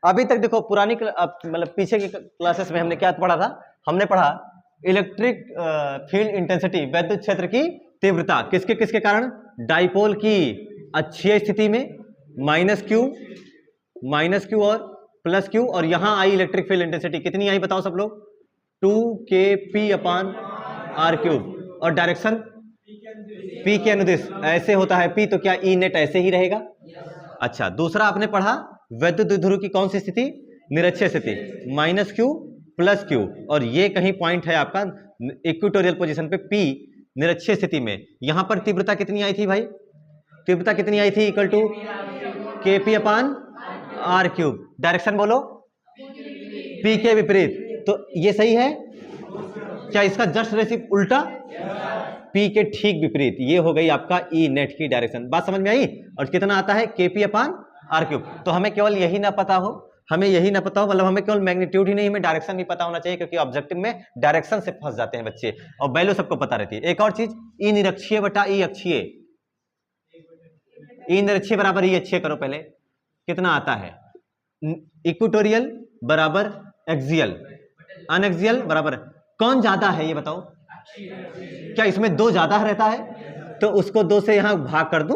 अभी तक देखो पुरानी मतलब पीछे की क्लासेस में हमने क्या पढ़ा था, हमने पढ़ा इलेक्ट्रिक फील्ड इंटेंसिटी, वैद्युत क्षेत्र की तीव्रता किसके किसके कारण, डाइपोल की अक्षीय स्थिति में -q और +q, और यहां आई इलेक्ट्रिक फील्ड इंटेंसिटी कितनी आई बताओ सब लोग, 2kp/r³, और डायरेक्शन p के अनुदिश ऐसे होता है p, तो क्या E नेट ऐसे ही रहेगा। अच्छा, दूसरा आपने पढ़ा वैद्युत द्विध्रुव की कौन सी स्थिति, निरक्षीय स्थिति, -q+q, और ये कहीं पॉइंट है आपका इक्वेटोरियल पोजीशन पे p निरक्षीय स्थिति में। यहां पर तीव्रता कितनी आई थी भाई, तीव्रता कितनी आई थी, इक्वल टू kp/r³। डायरेक्शन बोलो p के विपरीत, तो ये सही है क्या, इसका जस्ट रेसिप उल्टा, p के ठीक विपरीत, ये हो गई आपका E नेट की डायरेक्शन। बात समझ में आई। और कितना आता है kp/r³। तो हमें केवल यही ना पता हो, हमें यही ना पता हो, मतलब हमें केवल मैग्नीट्यूड ही नहीं, हमें डायरेक्शन भी पता होना चाहिए, क्योंकि ऑब्जेक्टिव में डायरेक्शन से फंस जाते हैं बच्चे, और वैल्यू सबको पता रहती है। एक और चीज, E निरक्षीय बटा E अक्षीय, E निरक्षीय बराबर E अक्षीय करो पहले, कितना आता है, इक्वेटोरियल बराबर एक्सियल, अनएक्सियल बराबर, कौन ज्यादा है ये बताओ, क्या इसमें 2 ज्यादा रहता है, तो उसको 2 से यहां भाग कर दूं,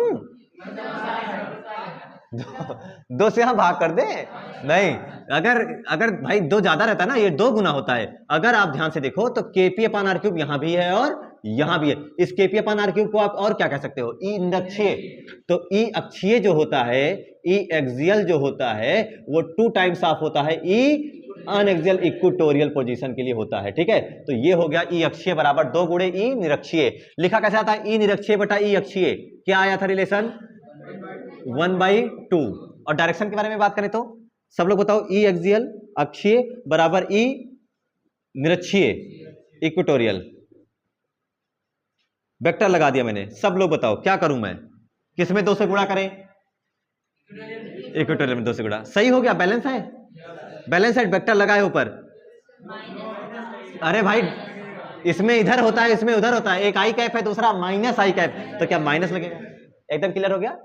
2 से यहां भाग कर दे, नहीं, अगर भाई 2 ज्यादा रहता है ना, ये 2 गुना होता है। अगर आप ध्यान से देखो तो kp/r³ यहां भी है और यहां भी है, इस kp/r³ को आप और क्या कह सकते हो, E निरक्षीय, तो E अक्षीय जो होता है, E एक्सियल जो होता है, वो 2 टाइम्स ऑफ होता है E अनएक्सियल इक्वेटोरियल पोजीशन के लिए होता है, ठीक है। तो ये हो गया E अक्षीय बराबर 2 गुणे E निरक्षीय। लिखा कैसे आता है, E निरक्षीय बटा E अक्षीय, क्या आया था रिलेशन, 1/2। और डायरेक्शन के बारे में बात करें तो सब लोग बताओ, E एक्सियल अक्षीय बराबर E निरक्षीय इक्वेटोरियल, वेक्टर लगा दिया मैंने, सब लोग बताओ क्या करूं मैं, किसमें 2 से गुणा करें, इक्वेटोरियल में 2 से गुणा, सही हो गया, बैलेंस है, बैलेंस है, वेक्टर लगाए ऊपर। अरे भाई इसमें इधर होता है, इसमें उधर होता है, एक आई कैप है, दूसरा माइनस आई कैप, तो क्या माइनस लगेगा, एकदम क्लियर हो गया।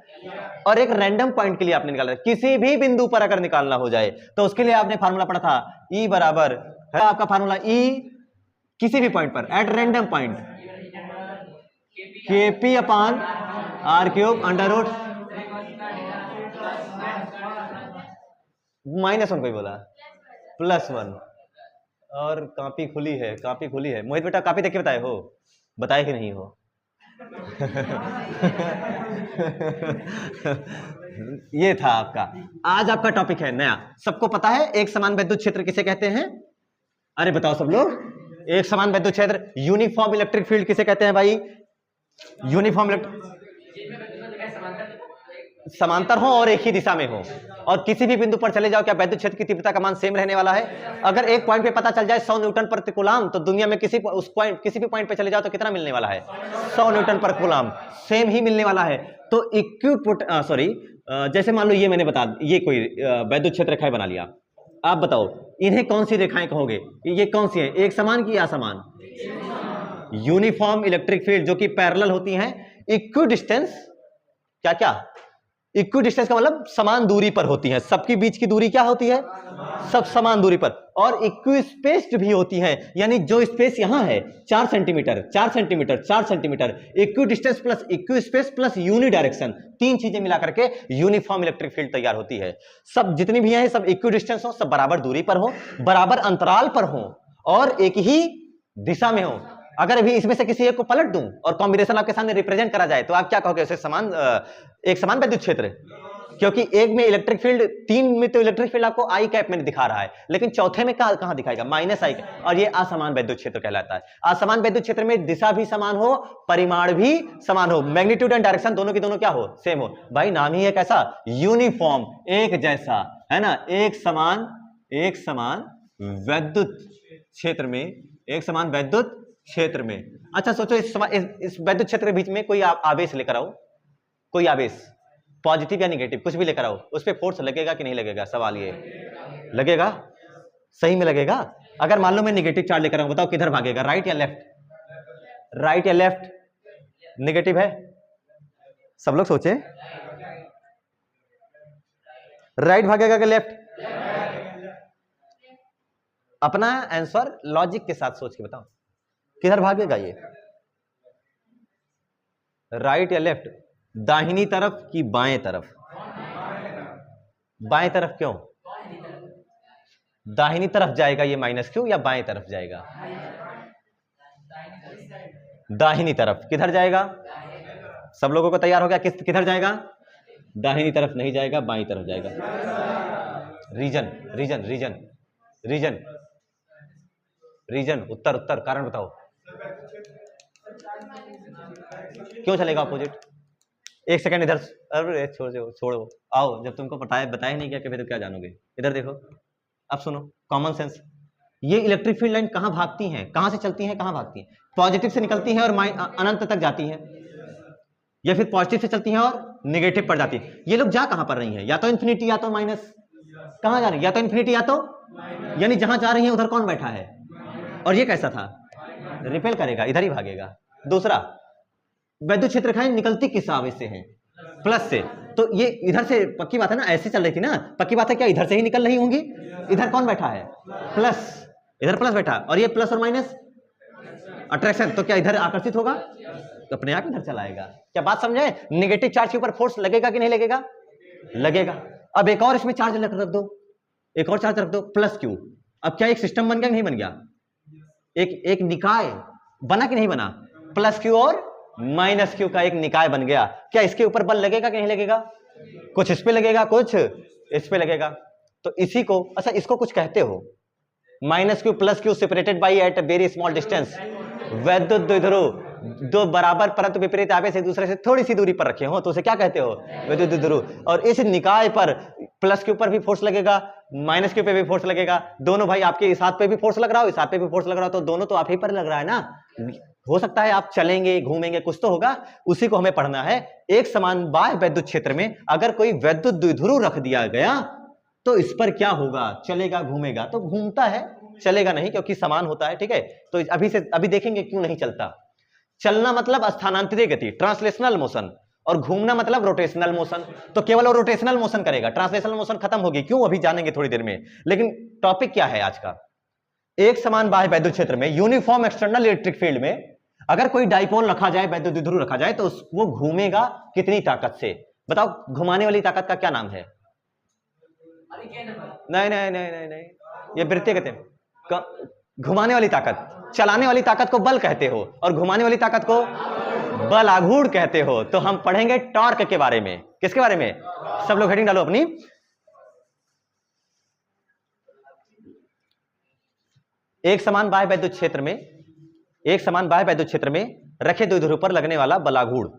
और एक रैंडम पॉइंट के लिए आपने निकाला, किसी भी बिंदु पर अगर निकालना हो जाए तो उसके लिए आपने फार्मूला पढ़ा था, E बराबर है आपका फार्मूला, E किसी भी पॉइंट पर at random point kp/r³ under root -1 कोई बोला +1, और कापी खुली है, कापी खुली है, मोहित बेटा कापी देख के बताए हो, बताए कि नहीं हो। ये था आपका आज आपका टॉपिक है नया, सबको पता है एक समान वैद्युत क्षेत्र किसे कहते हैं, अरे बताओ सब लोग, एक समान वैद्युत क्षेत्र, यूनिफॉर्म इलेक्ट्रिक फील्ड किसे कहते हैं भाई, यूनिफॉर्म समांतर हो और एक ही दिशा में हो, और किसी भी बिंदु पर चले जाओ, क्या वैद्युत क्षेत्र की तीव्रता का मान सेम रहने वाला है। अगर एक पॉइंट पे पता चल जाए 100 न्यूटन प्रति कूलम, तो दुनिया में किसी भी पॉइंट पे चले जाओ तो कितना मिलने वाला है, 100 न्यूटन पर कूलम, सेम ही मिलने वाला है। तो जैसे मान लो ये मैंने बता, ये कोई वैद्युत क्षेत्र रेखाएं बना लिया, आप बताओ इन्हें कौन सी रेखाएं कहोगे, ये कौन सी है, एक समान की असमान, यूनिफॉर्म इलेक्ट्रिक फील्ड, जो कि पैरेलल होती हैं, इक्वी डिस्टेंस, क्या क्या, इक्वी डिस्टेंस का मतलब समान दूरी पर होती है, सबके बीच की दूरी क्या होती है, सब समान दूरी पर, और इक्वी स्पेस्ड भी होती है, यानी जो स्पेस यहां है 4 centimetre 4 centimetre 4 centimetre, equidistance plus equispace plus unidirection, 3 चीजें मिला करके यूनिफॉर्म इलेक्ट्रिक फील्ड तैयार होती है। सब जितनी भी है सब इक्वी डिस्टेंस हो, सब बराबर दूरी पर हो, बराबर अंतराल पर हो, और एक ही दिशा में हो। अगर अभी इसमें से किसी एक को पलट दूं और कॉम्बिनेशन आपके सामने रिप्रेजेंट करा जाए, तो आप क्या कहोगे, उसे एक समान वैद्युत क्षेत्र, क्योंकि एक में इलेक्ट्रिक फील्ड, 3 में तो इलेक्ट्रिक फील्ड आपको आई कैप में दिखा रहा है, लेकिन चौथे में कहां दिखाएगा, माइनस आई कैप, और ये असमान वैद्युत क्षेत्र कहलाता है। असमान वैद्युत क्षेत्र में दिशा भी समान हो, परिमाण भी समान हो, मैग्नीट्यूड एंड डायरेक्शन दोनों की दोनों क्या हो, सेम हो। भाई नाम ही है कैसा, यूनिफॉर्म, एक जैसा, है ना, एक समान वैद्युत क्षेत्र में, एक समान वैद्युत क्षेत्र में। अच्छा सोचो, इस वैद्युत क्षेत्र के बीच में कोई आवेश लेकर आओ, कोई आवेश पॉजिटिव या नेगेटिव कुछ भी लेकर आओ, उस पर फोर्स लगेगा कि नहीं लगेगा, सवाल ये, लगेगा, सही में लगेगा। अगर मान लो मैं नेगेटिव चार्ज लेकर आऊं, बताओ किधर भागेगा, राइट या लेफ्ट, राइट या लेफ्ट, नेगेटिव है, सब लोग सोचे, राइट भागेगा कि लेफ्ट, अपना आंसर लॉजिक के साथ सोच के बताओ, किधर भागेगा ये, राइट या लेफ्ट, दाहिनी तरफ कि बाएं तरफ? बाएं तरफ क्यों? दाहिनी तरफ जाएगा ये माइनस क्यू या बाएं तरफ जाएगा? दाहिनी तरफ। किधर जाएगा? सब लोगों को तैयार हो गया? किधर जाएगा? दाहिनी तरफ नहीं जाएगा, बाईं तरफ जाएगा। Reason reason reason reason reason उत्तर उत्तर कारण बताओ, क्यों चलेगा अपोजिट? एक सेकंड इधर, अरे छोड़ो छोड़ो, आओ, जब तुमको बताया नहीं क्या कभी तो क्या जानोगे? इधर देखो, अब सुनो, कॉमन सेंस। ये इलेक्ट्रिक फील्ड लाइन कहां भागती हैं, कहां से चलती हैं, कहां भागती हैं? पॉजिटिव से निकलती हैं और अनंत तक जाती हैं, या फिर पॉजिटिव से चलती हैं और नेगेटिव पर जाती है। ये लोग जा कहां पर रही हैं? या तो इन्फिनिटी या तो माइनस। कहां जा रही है? या तो इन्फिनिटी या तो, यानी जहां जा रही है उधर कौन बैठा है? और ये कैसा था? रिपेल करेगा, इधर ही भागेगा। दूसरा, वैद्युत क्षेत्र रेखाएं निकलती किस आवेश से हैं? प्लस से। तो ये इधर से पक्की बात है ना, ऐसे चल रही थी ना, पक्की बात है क्या इधर से ही निकल रही होंगी? इधर कौन बैठा है? प्लस, इधर प्लस बैठा, और ये प्लस और माइनस अट्रैक्शन, तो क्या इधर आकर्षित होगा? तो अपने आप इधर चला आएगा। क्या बात समझे? नेगेटिव चार्ज के ऊपर फोर्स लगेगा कि नहीं लगेगा? लगेगा। अब एक और इसमें चार्ज रख दो, एक और चार्ज रख दो, प्लस क्यू। अब क्या एक सिस्टम बन गया कि नहीं बन गया? एक निकाय बना कि नहीं बना? प्लस क्यू और माइनस क्यू का एक निकाय बन गया। क्या इसके ऊपर बल लगेगा कि नहीं लगेगा? कुछ इस पे लगेगा, कुछ इस पे लगेगा। तो इसी को, अच्छा इसको कुछ कहते हो, minus Q plus Q separated by at very small distance. वैद्युत द्विध्रुव, दो बराबर परंतु विपरीत आवेश एक दूसरे से थोड़ी सी दूरी पर रखे हो तो उसे क्या कहते हो? वैद्युत द्विध्रुव। और इस निकाय पर प्लस के ऊपर भी फोर्स लगेगा, माइनस के ऊपर भी फोर्स लगेगा। दोनों भाई, आपके इस हाथ पे भी फोर्स लग रहा हो, इस हाथ पे भी फोर्स लग रहा हो, तो दोनों तो आप ही पर लग रहा है ना। हो सकता है आप चलेंगे, घूमेंगे, कुछ तो होगा, उसी को हमें पढ़ना है। एक समान बाह्य वैद्युत क्षेत्र में अगर कोई वैद्युत द्विध्रुव रख दिया गया तो इस पर क्या होगा? चलेगा, घूमेगा? तो घूमता है, चलेगा नहीं, क्योंकि समान होता है। ठीक है, तो अभी देखेंगे क्यों नहीं चलता। चलना मतलब स्थानांतरित गति, ट्रांसलेशनल मोशन, और घूमना मतलब रोटेशनल मोशन। तो केवल वो रोटेशनल मोशन करेगा, ट्रांसलेशनल मोशन खत्म होगी। क्यों? अभी जानेंगे थोड़ी देर में। लेकिन टॉपिक क्या है आज का? एक समान बाह्य वैद्युत क्षेत्र में यूनिफॉर्म एक्सटर्नल इलेक्ट्रिक फील्ड में अगर कोई डाइपोल रखा जाए, वैद्युत द्विध्रुव रखा जाए, तो वो घूमेगा कितनी ताकत से? बताओ, घुमाने वाली ताकत का क्या नाम है? नहीं नहीं नहीं नहीं नहीं, ये वृत्तीय कहते हैं। घुमाने वाली ताकत, चलाने वाली ताकत को बल कहते हो, और घुमाने वाली ताकत को बल आघूर्ण कहते हो। तो हम पढ़ेंगे टॉर्क के बारे में। किसके बारे में? सब लोग हेडिंग डालो अपनी। एक समान बाह्य वैद्युत क्षेत्र में, एक समान बाह्य वैद्युत क्षेत्र में रखे द्विध्रुव पर लगने वाला बलाघूर्ण,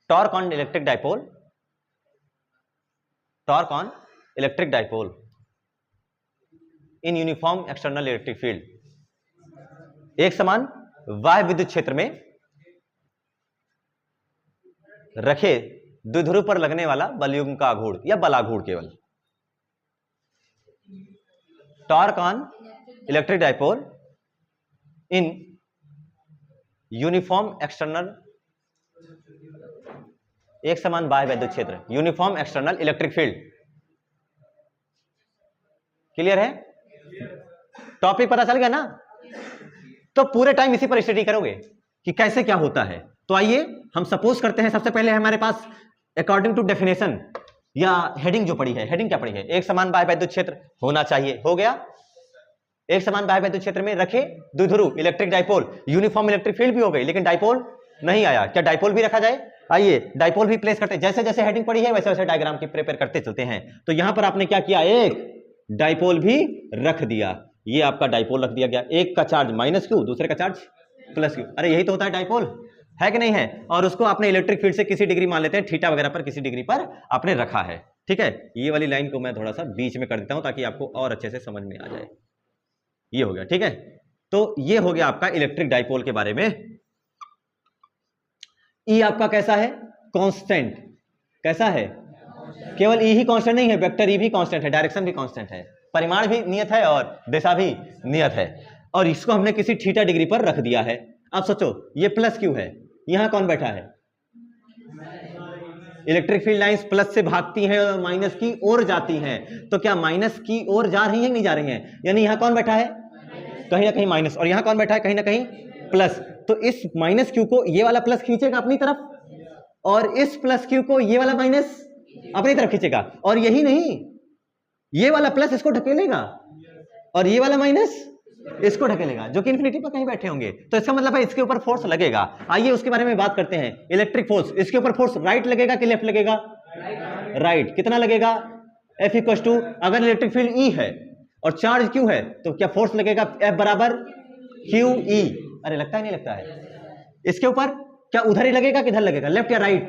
torque on electric dipole, torque on electric dipole in uniform external electric field. एक समान बाह्य विद्युत क्षेत्र में रखे द्विध्रुव पर लगने वाला बलयुग्म का आघूर्ण या बलाघूर्ण केवल। Torque on electric dipole in uniform external, एक समान बाह्य वैद्युत क्षेत्र, uniform external electric field. Clear है? टॉपिक पता चल गया ना? तो पूरे टाइम इसी पर स्टडी करोगे कि कैसे क्या होता है। तो आइए हम सपोज करते हैं, सबसे पहले हमारे पास अकॉर्डिंग टू डेफिनेशन या हेडिंग जो पड़ी है, हेडिंग क्या पड़ी है? एक समान बाह्य वैद्युत क्षेत्र होना चाहिए। हो गया। एक समान बाह्य वैद्युत क्षेत्र में रखे द्विध्रुव electric dipole, uniform electric field भी हो गई, लेकिन डाइपोल नहीं आया। क्या डाइपोल भी रखा जाए? आइए डाइपोल भी प्लेस करते हैं। जैसे जैसे हेडिंग पड़ी है वैसे वैसे डायग्राम की प्रिपेयर करते चलते हैं। तो यहां पर आपने क्या किया? एक डाइपोल भी रख दिया। ये आपका डाइपोल रख दिया गया। एक का चार्ज माइनस क्यू, दूसरे का चार्ज प्लस क्यू। अरे यही तो होता है डाइपोल, है कि नहीं है? और उसको आपने इलेक्ट्रिक फील्ड से किसी डिग्री मान लेते हैं, थीटा वगैरह पर किसी डिग्री पर आपने रखा है। ठीक है, ये वाली लाइन को मैं थोड़ा सा बीच में कर देता हूं ताकि आपको और अच्छे से समझ में आ जाए। ये हो गया। ठीक है, तो ये हो गया आपका इलेक्ट्रिक डाइपोल के बारे में। ई आपका कैसा है? कांस्टेंट। कैसा है? केवल ई ही कांस्टेंट नहीं है, वेक्टर ई भी कांस्टेंट है, डायरेक्शन भी कांस्टेंट है, परिमाण भी नियत है और दिशा भी नियत है। और इसको हमने किसी थीटा डिग्री पर रख दिया है। अब सोचो, ये प्लस क्यू है, यहां कौन बैठा है? इलेक्ट्रिक फील्ड लाइंस प्लस से भागती हैं और माइनस की ओर जाती हैं, तो क्या माइनस की ओर जा रही हैं नहीं जा रही हैं? यानी यहां कौन बैठा है? कहीं ना कहीं माइनस, और यहां कौन बैठा है? कहीं ना कहीं प्लस। तो इस माइनस क्यू को ये वाला प्लस खींचेगा अपनी तरफ, और इस प्लस क्यू को ये वाला माइनस अपनी तरफ खींचेगा। और यही नहीं, ये वाला प्लस इसको ढकेलेगा और ये वाला माइनस इसको ढकेलेगा, जो कि इन्फिनिटी पर कहीं बैठे होंगे। तो इसका मतलब है इसके ऊपर फोर्स लगेगा। आइए उसके बारे में बात करते हैं। इलेक्ट्रिक फोर्स, इसके ऊपर फोर्स राइट लगेगा कि लेफ्ट लगेगा? राइट। कितना लगेगा? F इक्वल टू, अगर इलेक्ट्रिक फील्ड E है और चार्ज Q है तो क्या फोर्स लगेगा? F बराबर QE। अरे लगता है नहीं लगता है? इसके ऊपर क्या उधर ही लगेगा कि इधर लगेगा? लेफ्ट या राइट?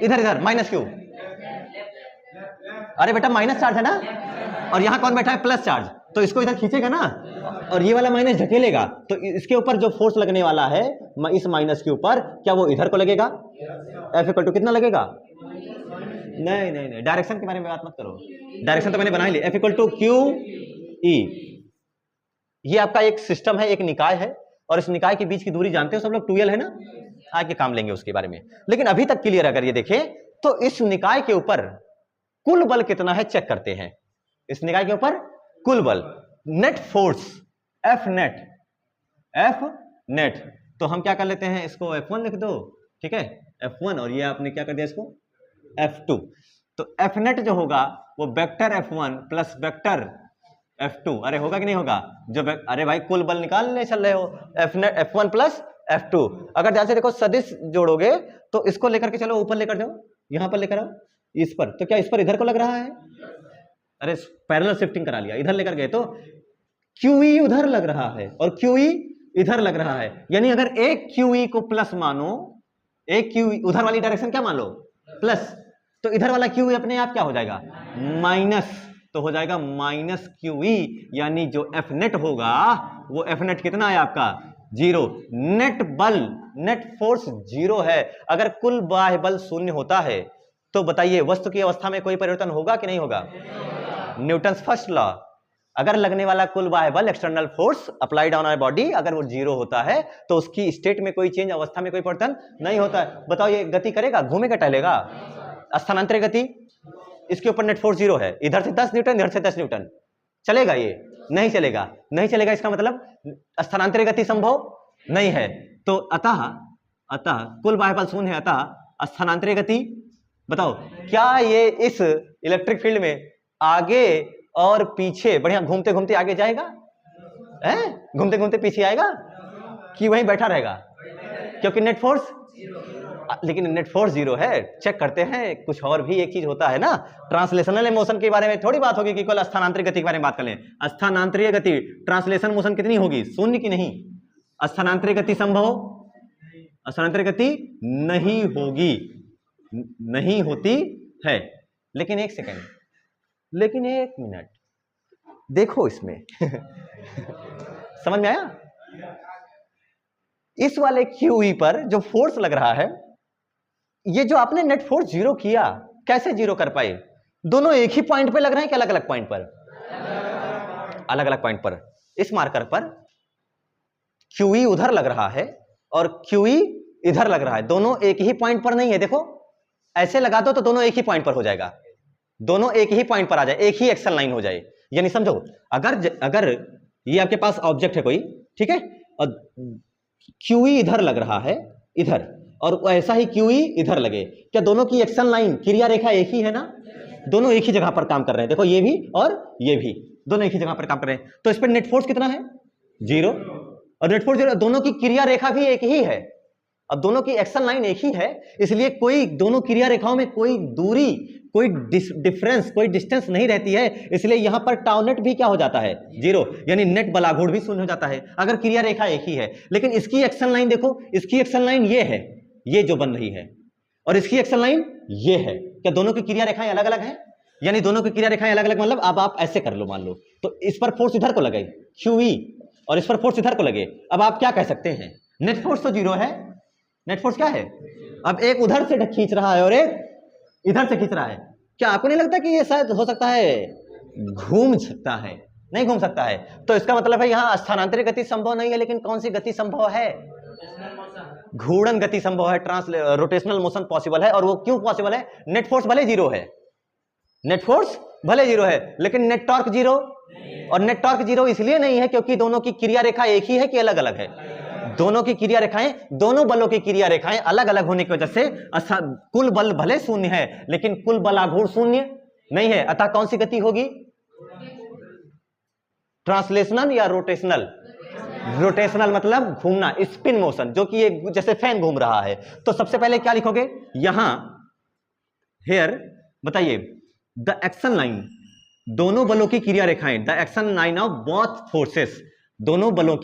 इधर, इधर माइनस क्यू। अरे बेटा माइनस चार्ज है ना, और यहां कौन बैठा है? Plus charge. तो इसको इधर खींचेगा ना, और ये वाला माइनस ढकेलेगा, तो इसके ऊपर जो फोर्स लगने वाला है इस माइनस के ऊपर, क्या वो इधर को लगेगा? F इक्वल टू कितना लगेगा? नहीं नहीं नहीं, डायरेक्शन के बारे में बात मत करो, डायरेक्शन तो मैंने बना ही ली। F equal to QE। ये आपका एक सिस्टम है, एक निकाय है, और इस निकाय के बीच की दूरी जानते हो सब लोग, 2L है ना। आगे काम लेंगे उसके बारे में, लेकिन अभी तक क्लियर अगर ये देखें तो इस निकाय के ऊपर कुल बल कितना है चेक करते हैं। इस निकाय के ऊपर कुल बल, नेट फोर्स F नेट। तो हम क्या कर लेते हैं, इसको F1 लिख दो, ठीक है, F1, और ये आपने क्या कर दिया इसको F2। तो F नेट जो होगा वो vector F1 plus vector F2। अरे होगा कि नहीं होगा? जो अरे भाई कुल बल निकालने चल रहे हो, F1 प्लस F2। अगर ध्यान से देखो सदिश जोड़ोगे तो इसको लेकर के चलो ऊपर लेकर जाओ, यहां पर लेकर आओ इस पर, तो क्या इस पर इधर को लग रहा है? अरे पैरेलल शिफ्टिंग करा लिया, इधर लेकर गए तो QE उधर लग रहा है और QE इधर लग रहा है। यानी अगर एक QE को प्लस मानो, एक QE उधर वाली डायरेक्शन क्या मान लो प्लस, तो इधर वाला QE अपने आप क्या हो जाएगा? माइनस। तो हो जाएगा माइनस QE, यानी जो F नेट होगा वो F नेट कितना है आपका? 0। नेट बल, नेट फोर्स 0 है। अगर कुल बाह्य बल 0 होता है तो बताइए वस्तु की अवस्था में कोई परिवर्तन होगा कि नहीं होगा? न्यूटन्स फर्स्ट लॉ, अगर लगने वाला कुल बाह्य बल external force applied on our body अगर वो 0 होता है तो उसकी स्टेट में कोई चेंज, अवस्था में कोई परिवर्तन नहीं होता है। बताओ ये गति करेगा? घूमेगा, टहलेगा? स्थानांतरित गति, इसके ऊपर नेट फोर्स 0 है, इधर से 10 न्यूटन, इधर से 10 न्यूटन, चलेगा? ये नहीं चलेगा, नहीं चलेगा। इसका मतलब स्थानांतरित गति संभव नहीं है। तो अतः कुल बाह्य बल 0 है, अतः स्थानांतरित गति, बताओ क्या ये इस इलेक्ट्रिक फील्ड में आगे और पीछे बढ़िया घूमते घूमते आगे जाएगा? घूमते घूमते पीछे आएगा कि वहीं बैठा रहेगा? क्योंकि नेट फोर्स, लेकिन नेट फोर्स 0 है। चेक करते हैं कुछ और भी एक चीज होता है ना, ट्रांसलेशनल मोशन के बारे में थोड़ी बात होगी कि केवल स्थानांतरित गति के बारे में बात कर लें। स्थानांतरित गति, ट्रांसलेशन मोशन कितनी होगी? 0 की नहीं? स्थानांतरित गति संभव, स्थानांतरित गति नहीं होगी, नहीं होती है। लेकिन एक सेकेंड, लेकिन एक मिनट देखो इसमें समझ में आया? इस वाले QE पर जो फोर्स लग रहा है, ये जो आपने नेट फोर्स 0 किया, कैसे 0 कर पाए? दोनों एक ही पॉइंट पे लग रहे हैं कि अलग अलग पॉइंट पर? अलग अलग पॉइंट पर। इस मार्कर पर QE उधर लग रहा है और QE इधर लग रहा है, दोनों एक ही पॉइंट पर नहीं है। देखो ऐसे लगा दो तो दोनों एक ही पॉइंट पर हो जाएगा, दोनों एक ही पॉइंट पर आ जाए, एक ही एक्शन लाइन हो जाए। यानी समझो, अगर ये आपके पास ऑब्जेक्ट है कोई, ठीक है, और QE इधर लग रहा है इधर, और ऐसा ही QE इधर लगे, क्या दोनों की एक्शन लाइन, क्रिया रेखा एक ही है ना? दोनों एक ही जगह पर काम कर रहे हैं। देखो ये भी और ये भी दोनों एक ही जगह पर काम कर रहे हैं, तो इस पर नेट फोर्स कितना है? 0। और नेट फोर्स 0, दोनों की क्रिया रेखा भी एक ही है, अब दोनों की एक्शन लाइन एक ही है, इसलिए कोई दोनों क्रिया रेखाओं में कोई दूरी, कोई डिफरेंस, कोई डिस्टेंस नहीं रहती है। इसलिए यहां पर टाउ नेट भी क्या हो जाता है? 0, यानी नेट बलाघूर्ण भी 0 हो जाता है अगर क्रिया रेखा एक ही है। लेकिन इसकी एक्शन लाइन देखो, इसकी एक्शन लाइन ये है, ये जो बन रही है, और इसकी एक्शन लाइन ये है। क्या दोनों की क्रिया रेखाएं अलग अलग हैं? यानी दोनों की क्रिया रेखाएं अलग अलग, मतलब अब आप ऐसे कर लो, मान लो तो इस पर फोर्स इधर को लगे QE, और इस पर फोर्स इधर को लगे। अब आप क्या कह सकते हैं? नेट फोर्स तो 0 है, नेट फोर्स क्या है? अब एक उधर से खींच रहा है और एक इधर से खींच रहा है। क्या आपको नहीं लगता कि ये शायद हो सकता है घूम सकता है? नहीं घूम सकता है, तो इसका मतलब है यहां स्थानांतरित गति संभव नहीं है। लेकिन कौन सी गति संभव है? घूर्णन गति संभव है, रोटेशनल मोशन पॉसिबल है। और वो क्यों पॉसिबल है? नेट फोर्स भले जीरो है, नेट फोर्स भले जीरो है, लेकिन नेट टॉर्क जीरो। और नेट टॉर्क जीरो इसलिए नहीं है क्योंकि दोनों की क्रिया रेखा एक ही है कि अलग अलग है? दोनों की क्रिया रेखाएं, दोनों बलों की क्रिया रेखाएं अलग अलग होने की वजह से कुल बल भले शून्य है, लेकिन कुल बलाघूर्ण शून्य नहीं है। अतः कौन सी गति होगी? ट्रांसलेशनल या रोटेशनल? रोटेशनल मतलब घूमना, स्पिन मोशन, जो कि एक जैसे फैन घूम रहा है। तो सबसे पहले क्या लिखोगे यहां? हेयर बताइए, द एक्शन लाइन, दोनों बलों की क्रिया रेखाएं, the action line of both forces, दोनों बलों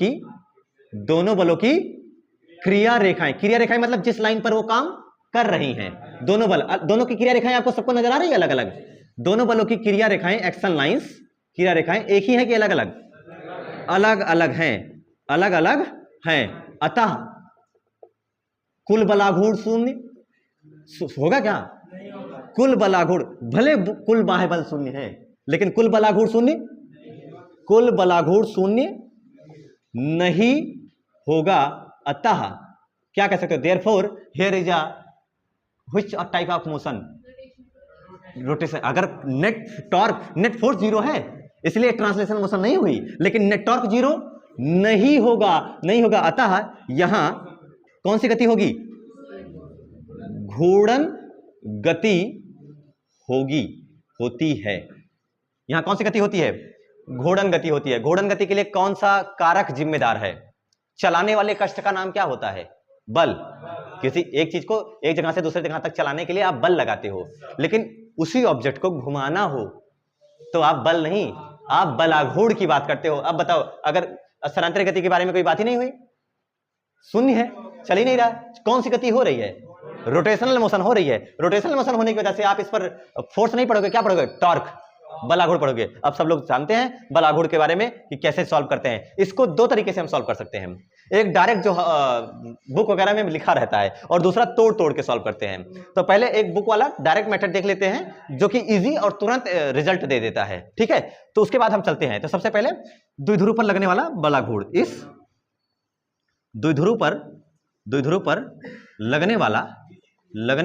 की क्रिया रेखाएं। क्रिया रेखाएं मतलब जिस लाइन पर वो काम कर रही हैं, दोनों बल, दोनों की क्रिया रेखाएं आपको सबको नजर आ रही है अलग अलग? दोनों बलों की क्रिया रेखाएं, एक्शन लाइंस, क्रिया रेखाएं एक ही है कि अलग अलग? अलग अलग हैं, अलग अलग हैं। अतः कुल बलाघूर्ण शून्य होगा क्या? कुल बलाघूर्ण, भले कुल बाह्य बल शून्य है, लेकिन कुल बलाघूर्ण शून्य, कुल बलाघूर्ण शून्य नहीं होगा। अतः क्या कह सकते हो? Therefore here is a which type of motion? Rotation. अगर net torque, net force zero है इसलिए ट्रांसलेशन मोशन नहीं हुई, लेकिन नेट टॉर्क जीरो नहीं होगा, नहीं होगा। अतः यहां कौन सी गति होगी? घूर्णन गति होगी, होती है। यहां कौन सी गति होती है? घूर्णन गति होती है। घूर्णन गति के लिए कौन सा कारक जिम्मेदार है? चलाने वाले कष्ट का नाम क्या होता है? बल। किसी एक चीज को एक जगह से दूसरी जगह तक चलाने के लिए आप बल लगाते हो, लेकिन उसी ऑब्जेक्ट को घुमाना हो तो आप बल नहीं, आप बलाघूर्ण की बात करते हो। अब बताओ, अगर स्थानांतरित गति के बारे में कोई बात ही नहीं हुई, शून्य है, चल ही नहीं रहा, कौन सी गति हो रही है? रोटेशनल मोशन हो रही है। रोटेशनल मोशन होने की वजह से आप इस पर फोर्स नहीं पढ़ोगे, क्या पढ़ोगे? टॉर्क, बलाघूर्ण पढ़ोगे। अब सब लोग जानते हैं बलाघूर्ण के बारे में कि कैसे सॉल्व करते हैं। इसको दो तरीके से हम सॉल्व कर सकते हैं, एक डायरेक्ट जो बुक वगैरह में लिखा रहता है, और दूसरा तोड़ तोड़ के सॉल्व करते हैं। तो पहले एक बुक वाला डायरेक्ट मेथड देख लेते हैं जो कि इजी और तुरंत रिजल्ट दे देता है, ठीक है? तो उसके बाद हम चलते हैं। तो सबसे पहले द्विध्रुव पर लगने वाला बलाघूर्ण, इस द्विध्रुव पर लगने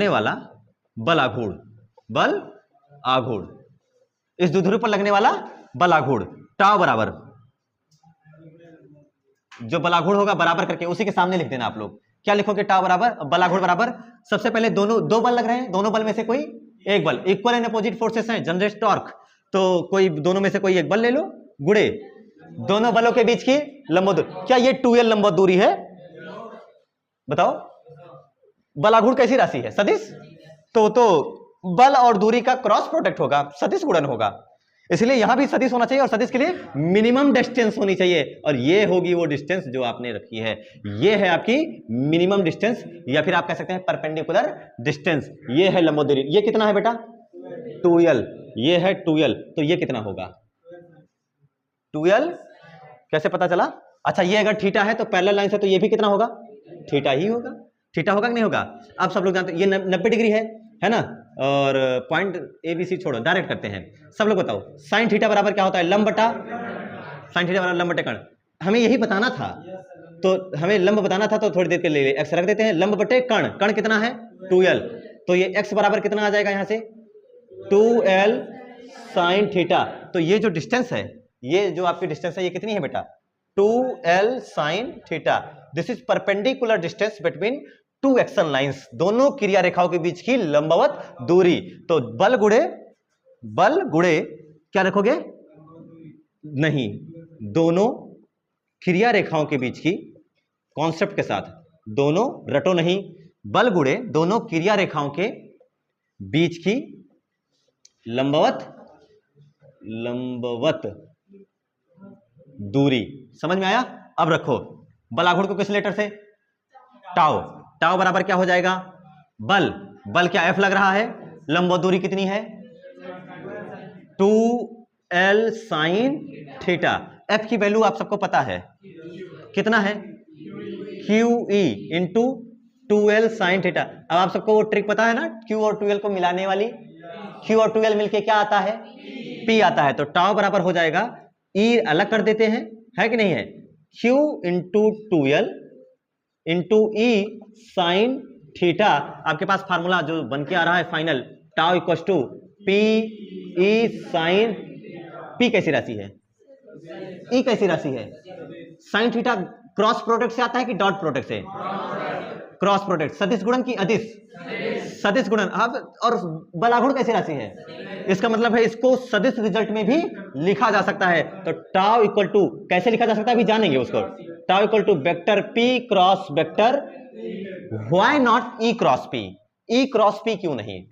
वाला बलाघूर्ण, बल आघूर्ण, इस द्विध्रुव पर लगने वाला बलाघूर्ण टाउ बराबर, जो बलाघूर्ण होगा बराबर करके उसी के सामने लिख देना। आप लोग क्या लिखोगे? टाउ बराबर बलाघूर्ण बराबर, सबसे पहले दो बल लग रहे हैं, दोनों बल में से कोई एक बल, इक्वल एंड अपोजिट फोर्सेस हैं, जनरेट टॉर्क, तो कोई दोनों में से कोई एक बल ले लो, गुणे दोनों बलों के बीच की लंब दूरी। क्या ये 2l लंब दूरी है? बताओ, बलाघूर्ण कैसी राशि है? सदिश। तो बल और दूरी का क्रॉस प्रोडक्ट होगा, सदिश गुणन होगा, इसलिए यहां भी सदिश होना चाहिए, और सदिश के लिए मिनिमम डिस्टेंस होनी चाहिए, और ये होगी वो डिस्टेंस जो आपने रखी है। ये है आपकी मिनिमम डिस्टेंस, या फिर आप कह सकते हैं परपेंडिकुलर डिस्टेंस। ये है लंब दूरी। ये कितना है बेटा? 2l। ये है 2l, तो ये कितना होगा? 2l कैसे पता चला? अच्छा, ये अगर थीटा है तो पैरेलल लाइन से, तो ये भी कितना होगा? थीटा ही होगा। थीटा होगा कि नहीं होगा? अब सब लोग जानते हैं ये 90 डिग्री है ना? और पॉइंट ABC छोड़ो, डायरेक्ट करते हैं। सब लोग बताओ, साइन थीटा बराबर क्या होता है? लंब बटा, साइन थीटा बराबर लंब बटे कर्ण। हमें यही बताना था, तो हमें लंब बताना था, तो थोड़ी देर के लिए एक्स रख देते हैं। लंब बटे कर्ण, कर्ण कितना है? 2l, तो ये x बराबर कितना आ जाएगा यहां से? 2l sine theta. तो ये जो डिस्टेंस है, ये जो आपकी डिस्टेंस है, ये कितनी है बेटा? 2l sine theta. This is perpendicular distance between two action lines, दोनों क्रिया रेखाओं के बीच की लंबवत दूरी। तो बल गुणे क्या रखोगे? नहीं, दोनों क्रिया रेखाओं के बीच की, कॉन्सेप्ट के साथ, दोनों रटो नहीं, बल गुणे दोनों क्रिया रेखाओं के बीच की लंबवत दूरी। समझ में आया? अब रखो बलाघूर्ण को किस लेटर से? टाउ। टाउ बराबर क्या हो जाएगा? बल क्या F लग रहा है, लंब दूरी कितनी है? 2l sine theta. F की वैल्यू आप सबको पता है, कितना है? QE into 2l sine theta. अब आप सबको वो ट्रिक पता है ना, Q और 2l को मिलाने वाली, Q और 2l मिलके क्या आता है? P आता है। तो टाउ बराबर हो जाएगा, E अलग कर देते हैं, है कि नहीं है? Q into 2l into E sine theta. आपके पास फार्मूला जो बन के आ रहा है final, tau equal to P E sine, P कैसी राशि है, ई कैसी राशि है, साइन थीटा क्रॉस प्रोडक्ट से आता है कि डॉट प्रोडक्ट से, क्रॉस प्रोडक्ट, सदिश गुणन की अदिश, सदिश गुणन। अब और बलागुण कैसी राशि है, इसका मतलब है इसको सदिश रिजल्ट में भी लिखा जा सकता है। तो टाउ इक्वल टू कैसे लिखा जा सकता है अभी जानेंगे उसको। Tau equal to vector P cross vector, why not E cross P, E cross P क्यों नहीं,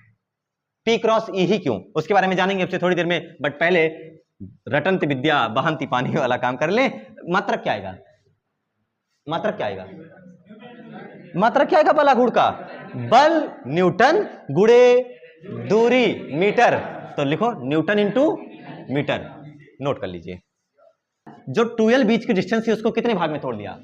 पी क्रॉस ई ही क्यों, उसके बारे में जानेंगे आपसे थोड़ी देर में। बट पहले रटंत विद्या बहंती पानी वाला काम कर ले। मात्रक क्या आएगा, मात्रक क्या आएगा, मात्रक क्या आएगा बलागुण का, बल न्यूटन गुणे दूरी मीटर। तो लिखो न्यूटन इंटू मीटर, नोट कर लीजिए। जो 2l बीच की डिस्टेंस थी उसको कितने भाग में तोड़ दिया,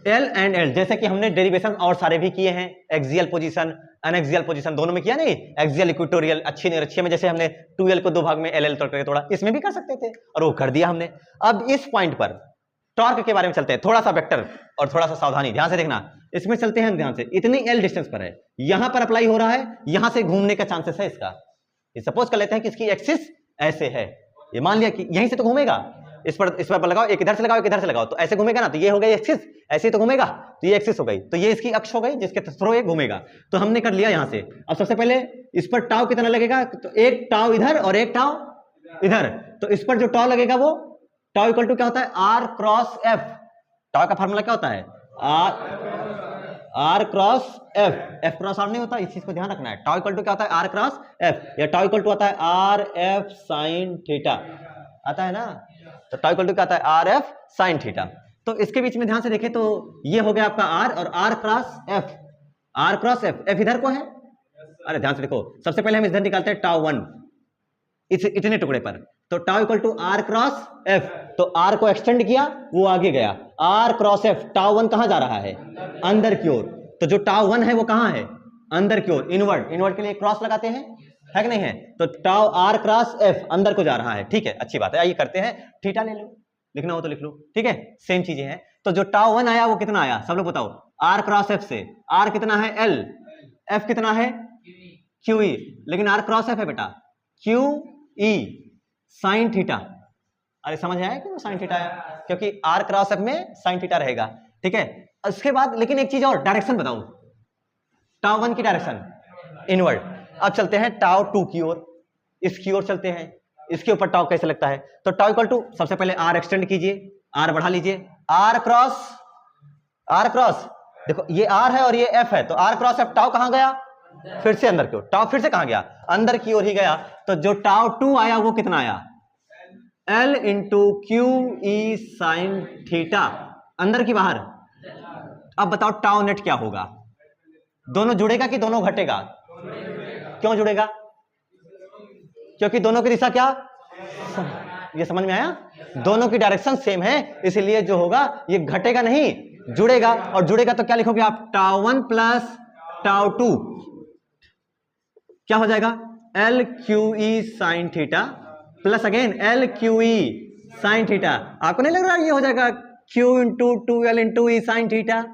एल एंड एल, जैसे कि हमने डेरिवेशन और सारे भी किए हैं, एक्सियल पोजीशन अनएक्सियल पोजीशन दोनों में किया नहीं, एक्सियल इक्वेटोरियल अच्छी निरक्षीय में जैसे हमने 2l को दो भाग में एल तोड़ करके तोड़ा, इसमें भी कर सकते थे और वो कर दिया हमने। अब इस पॉइंट पर टॉर्क के बारे में चलते हैं, थोड़ा सा वेक्टर और थोड़ा सा सावधानी ध्यान से देखना, इसमें चलते हैं ध्यान से। इतनी एल डिस्टेंस पर है, यहां पर अप्लाई हो रहा है, यहां से घूमने का चांसेस है इसका। ये सपोज कर लेते हैं कि इसकी एक्सिस ऐसे है, ये मान लिया कि यहीं से तो घूमेगा, इस पर लगाओ, एक इधर से लगाओ एक इधर से लगाओ, तो ऐसे घूमेगा ना, तो ये हो गई एक्सिस, ऐसे ही तो घूमेगा, तो ये एक्सिस हो गई, तो ये इसकी अक्ष हो गई जिसके थ्रू ये घूमेगा। तो हमने कर लिया यहां से। अब सबसे पहले इस पर टाउ कितना लगेगा, तो एक टाउ इधर और एक टाउ इधर, तो इस पर जो टाउ लगेगा वो टाउ इक्वल टू क्या होता है, आर क्रॉस एफ। टाउ का फार्मूला क्या होता है, R cross F, F cross R नहीं होता, इस चीज को ध्यान रखना है। टाउ इक्वल टू क्या होता है, आर क्रॉस एफ, या टाउ इक्वल टू आता है आर एफ साइन थीटा, आता है ना। तो टाउ इक्वल टू क्या आता है, आर एफ साइन थीटा। तो इसके बीच में ध्यान से देखें तो ये हो गया आपका आर और R cross F, R cross F, F इधर को है, अरे ध्यान से देखो, सबसे पहले हम इधर निकालते हैं टाउ 1 इतने टुकड़े पर, तो tau equal to R cross F, तो आर को एक्सटेंड किया वो आगे गया, आर क्रॉस एफ, टाउ 1 कहां जा रहा है, अंदर की ओर, तो जो टाउ 1 है वो कहां है, अंदर की ओर, इनवर्ड, इनवर्ड के लिए क्रॉस लगाते हैं, है कि नहीं है, तो टाउ आर क्रॉस एफ अंदर को जा रहा है, ठीक है, अच्छी बात है। आइए करते हैं, थीटा ले लो, लिखना हो तो लिख लो, ठीक है, सेम चीजें हैं। तो जो टाउ 1 आया वो कितना आया, सब लोग बताओ, आर क्रॉस एफ से, आर कितना है एल, एफ कितना है क्यू ई, लेकिन आर क्रॉस एफ है बेटा क्यू ई साइन थीटा। अरे समझ आया क्यों साइन थीटा आया, क्योंकि आर क्रॉस एफ में साइन थीटा रहेगा, ठीक है। उसके बाद लेकिन एक चीज और, डायरेक्शन बताओ, टाउ 1 की डायरेक्शन इनवर्ड। अब चलते हैं टाउ 2 की ओर, इसकी ओर चलते हैं, इसके ऊपर टाउ कैसे लगता है, तो टाउ इक्वल टू सबसे पहले आर एक्सटेंड कीजिए, आर बढ़ा लीजिए, आर क्रॉस, देखो ये आर है और ये एफ है, तो आर क्रॉस एफ, टाउ कहां गया, फिर से अंदर की ओर, टाउ फिर से कहां गया, अंदर की ओर ही गया, तो जो टाउ 2 आया वो कितना आया, L into Q E sine theta, अंदर की बाहर। अब बताओ टाउ नेट क्या होगा, दोनों जुड़ेगा कि दोनों घटेगा, क्यों जुड़ेगा, क्योंकि दोनों की दिशा क्या, ये समझ में आया, दोनों की डायरेक्शन सेम है, इसलिए जो होगा ये घटेगा नहीं, जुड़ेगा, और जुड़ेगा तो क्या लिखोगे आप, टाउ 1 प्लस टाउ 2 क्या हो जाएगा, L Q E sine theta plus again L Q E sine theta. आपको नहीं लग रहा ये हो जाएगा Q into 2l into E sine theta,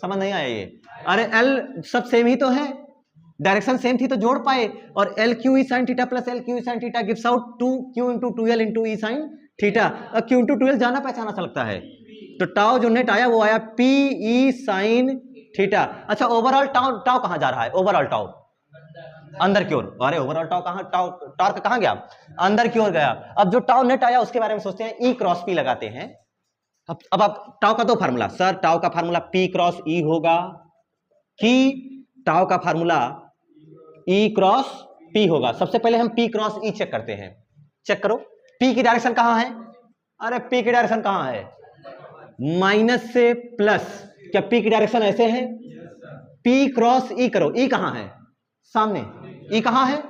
समझ नहीं आया ये, अरे एल सब सेम ही तो है, डायरेक्शन सेम थी तो जोड़ पाए, और L Q E sine theta plus L Q E sine theta gives out 2 Q into 2l into E sine theta. Q into 2l जाना पहचाना सा लगता है, तो टाउ जो नेट आया वो आया पी ई साइन थीटा। अच्छा ओवरऑल टाउ कहां जा रहा है, ओवरऑल टाउ अंदर की ओर, अरे ओवरऑल टाउ कहां, टॉर्क कहां गया, अंदर की ओर गया। अब जो टाउ नेट आया उसके बारे में सोचते हैं, ई क्रॉस पी लगाते हैं। अब आप टाउ का दो फार्मूला, सर टाउ का फार्मूला पी क्रॉस ई होगा कि टाउ का फार्मूला ई क्रॉस पी होगा। सबसे पहले हम पी क्रॉस ई चेक करते हैं, चेक करो पी की डायरेक्शन कहां है, अरे पी की डायरेक्शन कहां है, माइनस से प्लस, क्या पी की डायरेक्शन ऐसे है, पी क्रॉस ई करो, ई कहां है सामने, ई कहां है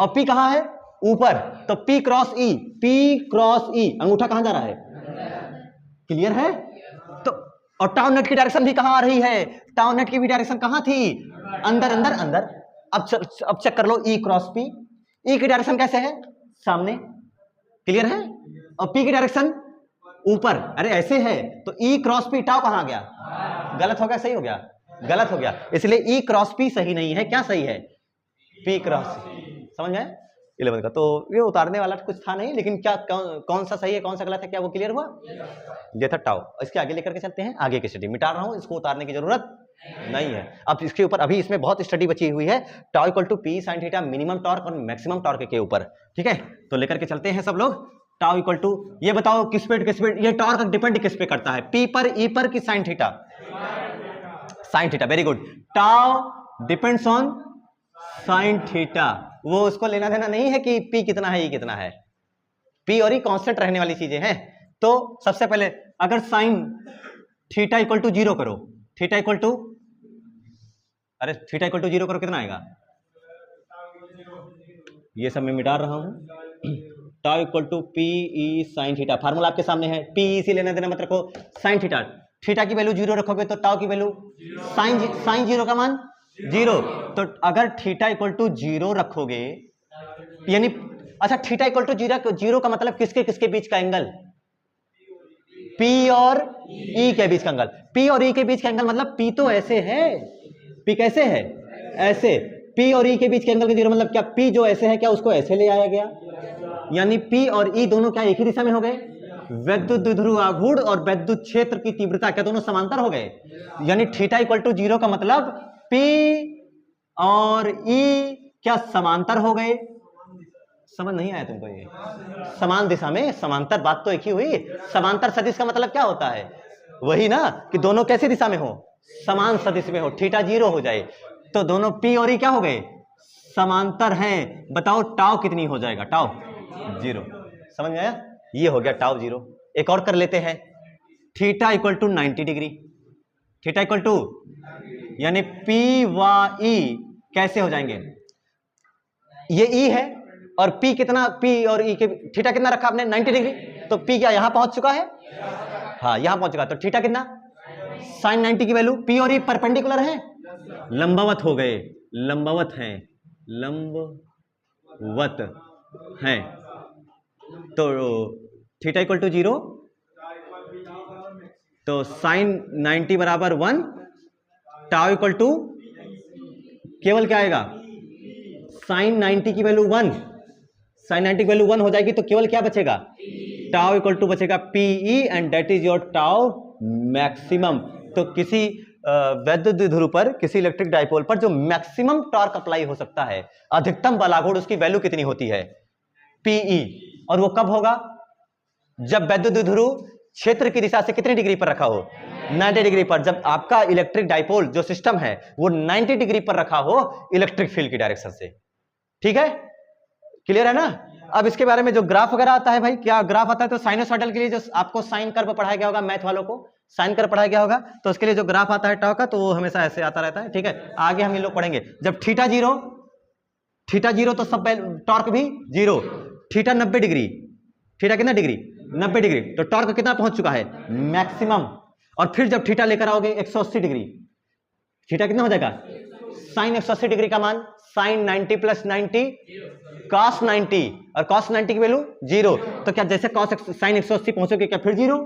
और पी कहां है ऊपर, तो पी क्रॉस ई, पी क्रॉस ई, अंगूठा कहां जा रहा है, क्लियर है। तो और टाउ नेट की डायरेक्शन भी कहां आ रही है, टाउ नेट की भी डायरेक्शन कहां थी, अंदर अंदर अंदर। अब चेक कर लो ई क्रॉस पी, ई की डायरेक्शन कैसे है, सामने, क्लियर है, और पी की डायरेक्शन ऊपर, अरे ऐसे है, तो ई क्रॉस पी टाउ कहां गया, गलत हो गया, सही हो गया, गलत हो गया, इसलिए ई क्रॉस पी सही नहीं है। क्या सही है? पी क्रॉस, समझ में? 11 का तो ये उतारने वाला कुछ था नहीं, लेकिन क्या कौन सा सही है कौन सा गलत है, क्या वो क्लियर हुआ? ये था टाउ। इसके आगे लेकर के चलते हैं, आगे की स्टडी मिटा रहा हूं, इसको उतारने की जरूरत नहीं है। अब इसके ऊपर अभी इसमें बहुत स्टडी बची हुई है, tau equal to P sine theta, minimum torque और मैक्सिमम टॉर्क के ऊपर, ठीक है? तो लेकर के चलते हैं सब लोग। टाउ इक्वल टू, ये बताओ किस पे ये टॉर्क डिपेंड किस पे करता है, पी पर, ई पर कि sine theta? Sine theta, very good. Tau depends on sine theta, वो उसको लेना देना नहीं है कि पी कितना है, ई कितना है, पी और ई कांस्टेंट रहने वाली चीजें हैं। तो सबसे पहले अगर साइन थीटा इक्वल टू 0 करो, थीटा इक्वल टू, अरे थीटा इक्वल टू 0 करो, कितना आएगा? ये सब मैं मिटा रहा हूं। Tau equal to P E sine theta, formula आपके सामने है, पी ई से लेना देना मत रखो, साइन थीटा, थीटा की वैल्यू 0 रखोगे तो टाउ की वैल्यू साइन 0 का मान 0। तो अगर थीटा इक्वल टू 0 रखोगे यानी, अच्छा थीटा इक्वल टू 0 का मतलब किसके किसके बीच का एंगल? P और E के बीच का एंगल। P और E के बीच का एंगल मतलब P तो ऐसे है, P कैसे है? ऐसे। P और E के बीच के एंगल का 0 मतलब क्या P जो ऐसे है क्या उसको ऐसे ले आया गया, यानी P और E दोनों क्या एक ही दिशा में हो गए? वैद्युत द्विध्रुव आघूर्ण और वैद्युत क्षेत्र की तीव्रता क्या दोनों समांतर हो गए, यानी थीटा इक्वल टू 0 का मतलब P और E क्या समांतर हो गए? समझ नहीं आया तुमको? ये समान दिशा में समांतर, बात तो एक ही हुई। समांतर सदिश का मतलब क्या होता है? वही ना कि दोनों कैसी दिशा में हो? समान सदिश में हो, थीटा 0 हो जाए तो दोनों P और E क्या हो गए? समांतर हैं। बताओ टाउ कितनी हो जाएगा? टाउ 0। समझ में आया? ये हो गया टाउ 0। एक और कर लेते हैं, theta equal to 90 degree, theta equal to यानी P व E कैसे हो जाएंगे? ये E है और P कितना, P और E के थीटा कितना रखा आपने? 90 डिग्री। तो P क्या यहां पहुंच चुका है? हाँ यहां पहुंच चुका, तो थीटा कितना? साइन 90 की वैल्यू। P और E परपेंडिकुलर है, लंबवत हो गए, लंबवत हैं, लंबवत हैं, तो थीटा इक्वल टू 0, तो साइन 90 बराबर 1, टाउ इक्वल टू केवल क्या आएगा? साइन 90 की वैल्यू 1, साइन 90 की वैल्यू 1 हो जाएगी तो केवल क्या बचेगा? टाउ इक्वल टू बचेगा PE and that is your tau maximum. तो किसी वैद्युत द्विध्रुव पर, किसी इलेक्ट्रिक डाइपोल पर जो मैक्सिमम टॉर्क अप्लाई हो सकता है, अधिकतम बल आघूर्ण, उसकी वैल्यू कितनी होती है? PE। और वो कब होगा? जब वैद्युत द्विध्रुव क्षेत्र की दिशा से कितनी डिग्री पर रखा हो? 90 डिग्री पर। जब आपका इलेक्ट्रिक डाइपोल जो सिस्टम है वो 90 डिग्री पर रखा हो इलेक्ट्रिक फील्ड की डायरेक्शन से। ठीक है, क्लियर है ना? अब इसके बारे में जो ग्राफ वगैरह आता है भाई, क्या ग्राफ आता है? तो साइनोसॉइडल के लिए जो आपको साइन कर्व पढ़ाया गया होगा, मैथ वालों को साइन कर्व पढ़ाया गया होगा, तो उसके लिए जो ग्राफ आता है टाउ का, तो वो हमेशा ऐसे आता रहता है। ठीक है, आगे हम ये लोग पढ़ेंगे। जब थीटा 0 तो सब टॉर्क भी 0। थीटा 90 डिग्री, थीटा कितना डिग्री? 90 डिग्री, तो टॉर्क कितना पहुंच चुका है? मैक्सिमम। और फिर जब थीटा लेकर आओगे 180 डिग्री, थीटा कितना हो जाएगा? साइन 180 डिग्री का मान साइन 90 प्लस 90 कॉस 90, और कॉस 90 की वैल्यू 0। तो क्या जैसे कॉस साइन 180 पहुंचोगे क्या फिर 0,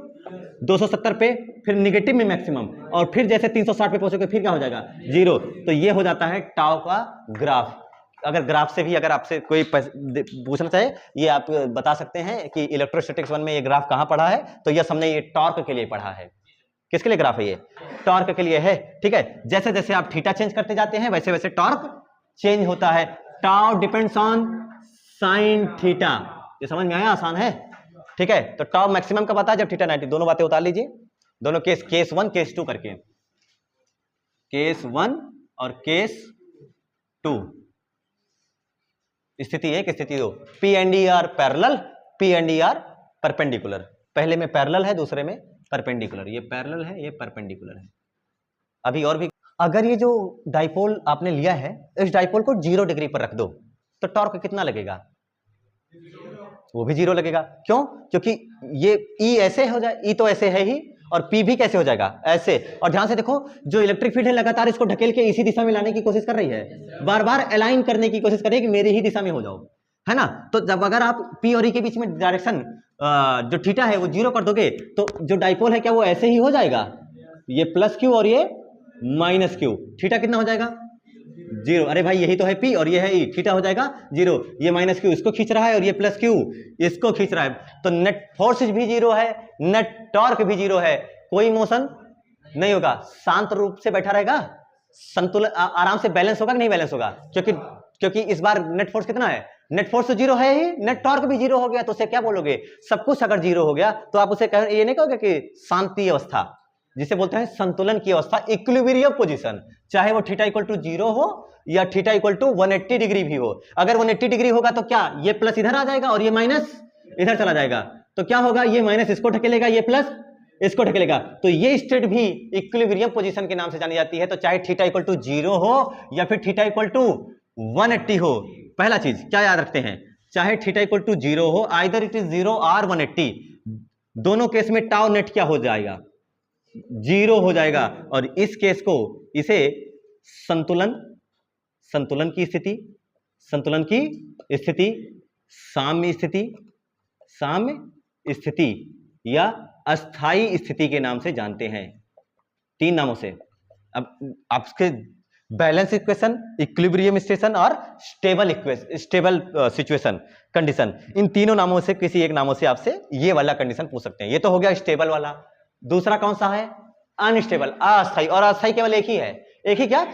270 पे, फिर निगेटिव में मैक्सिमम, और फिर जैसे 360 पे पहुंचोगे फिर क्या हो जाएगा? 0। तो ये हो जाता है टाउ का ग्राफ। अगर ग्राफ से भी अगर आपसे कोई पूछना चाहे, ये आप बता सकते हैं कि इलेक्ट्रोस्टैटिक्स 1 में ये ग्राफ कहां पढ़ा है, तो ये हमने ये टॉर्क के लिए पढ़ा है। किसके लिए ग्राफ है ये? टॉर्क के लिए है। ठीक है, जैसे जैसे आप थीटा चेंज करते जाते हैं वैसे वैसे टॉर्क चेंज होता है। Tau depends on sine theta, ये समझ में आया? आसान है। ठीक है, तो टाउ मैक्सिमम कब आता है? जब थीटा 90। दोनों बातें उतार लीजिए, दोनों केस, केस 1 केस 2 करके, केस 1 और केस 2। स्थिति 1 स्थिति 2, P and E are parallel, P and E are perpendicular. पहले में पैरेलल है, दूसरे में परपेंडिकुलर। ये पैरेलल है, ये परपेंडिकुलर है। अभी और भी, अगर ये जो डाइपोल आपने लिया है, इस डाइपोल को 0 डिग्री पर रख दो तो टॉर्क कितना लगेगा? वो भी 0 लगेगा। क्यों? क्योंकि ये E ऐसे हो जाए, E तो ऐसे है ही, और P भी कैसे हो जाएगा? ऐसे। और ध्यान से देखो, जो इलेक्ट्रिक फील्ड है लगातार इसको ढकेल के इसी दिशा में लाने की कोशिश कर रही है, बार बार अलाइन करने की कोशिश कर रही है कि मेरी ही दिशा में हो जाओ, है ना? तो जब अगर आप P और E के बीच में डायरेक्शन जो थीटा है वो 0 कर दोगे, तो जो डाइपोल है क्या वो ऐसे ही हो जाएगा? ये प्लस क्यू और ये माइनस क्यू, थीटा कितना हो जाएगा 0। अरे भाई यही तो है P और ये है E, थीटा हो जाएगा 0। ये माइनस क्यू इसको खींच रहा है और ये प्लस क्यू इसको खींच रहा है, तो नेट फोर्स भी 0 है, नेट टॉर्क भी 0 है, कोई मोशन नहीं होगा, शांत रूप से बैठा रहेगा, संतुलन आराम से बैलेंस होगा कि नहीं बैलेंस होगा, क्योंकि इस बार नेट फोर्स कितना है, नेट फोर्स तो 0 है ही, नेट टॉर्क भी 0 हो गया, तो उसे क्या बोलोगे, सब कुछ अगर 0 हो गया तो आप उसे ये नहीं कहोगे कि शांति अवस्था, जिसे बोलते हैं संतुलन की अवस्था, इक्विलिब्रियम पोजीशन, चाहे वो थीटा इक्वल टू 0 हो या थीटा इक्वल टू 180 डिग्री भी हो। अगर 180 डिग्री होगा तो क्या ये प्लस इधर आ जाएगा और ये माइनस इधर चला जाएगा, तो क्या होगा, ये माइनस इसको ढकेलेगा, ये प्लस इसको ढकेलेगा, तो ये स्टेट भी इक्विलिब्रियम पोजीशन के नाम से जानी जाती है। तो चाहे थीटा इक्वल टू 0 हो या फिर थीटा इक्वल टू 180 हो, पहला चीज क्या याद रखते हैं, चाहे थीटा इक्वल टू 0 हो, आइदर इट इज 0 और 180, दोनों केस में टाउ नेट क्या हो जाएगा, 0 हो जाएगा। और इस केस को इसे संतुलन की स्थिति, साम्य स्थिति या अस्थाई स्थिति के नाम से जानते हैं, 3 नामों से। अब आपके बैलेंस इक्वेशन, इक्विलिब्रियम स्टेशन और स्टेबल सिचुएशन कंडीशन, इन तीनों नामों से किसी एक नामों से आपसे ये वाला कंडीशन पूछ सकते हैं। ये तो हो गया स्टेबल वाला। दूसरा कौन सा है, अनस्टेबल, अस्थाई। और अस्थाई केवल एक ही है, एक ही क्या,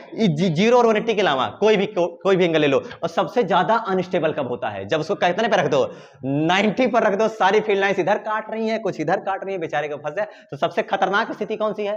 0 और 180 के अलावा कोई भी एंगल ले लो। और सबसे ज्यादा अनस्टेबल कब होता है, जब उसको कितने पे रख दो, 90 पर रख दो, सारी फील्ड लाइंस इधर काट रही है, कुछ इधर काट रही है, बेचारे को फंस जाए, तो सबसे खतरनाक स्थिति कौन सी है,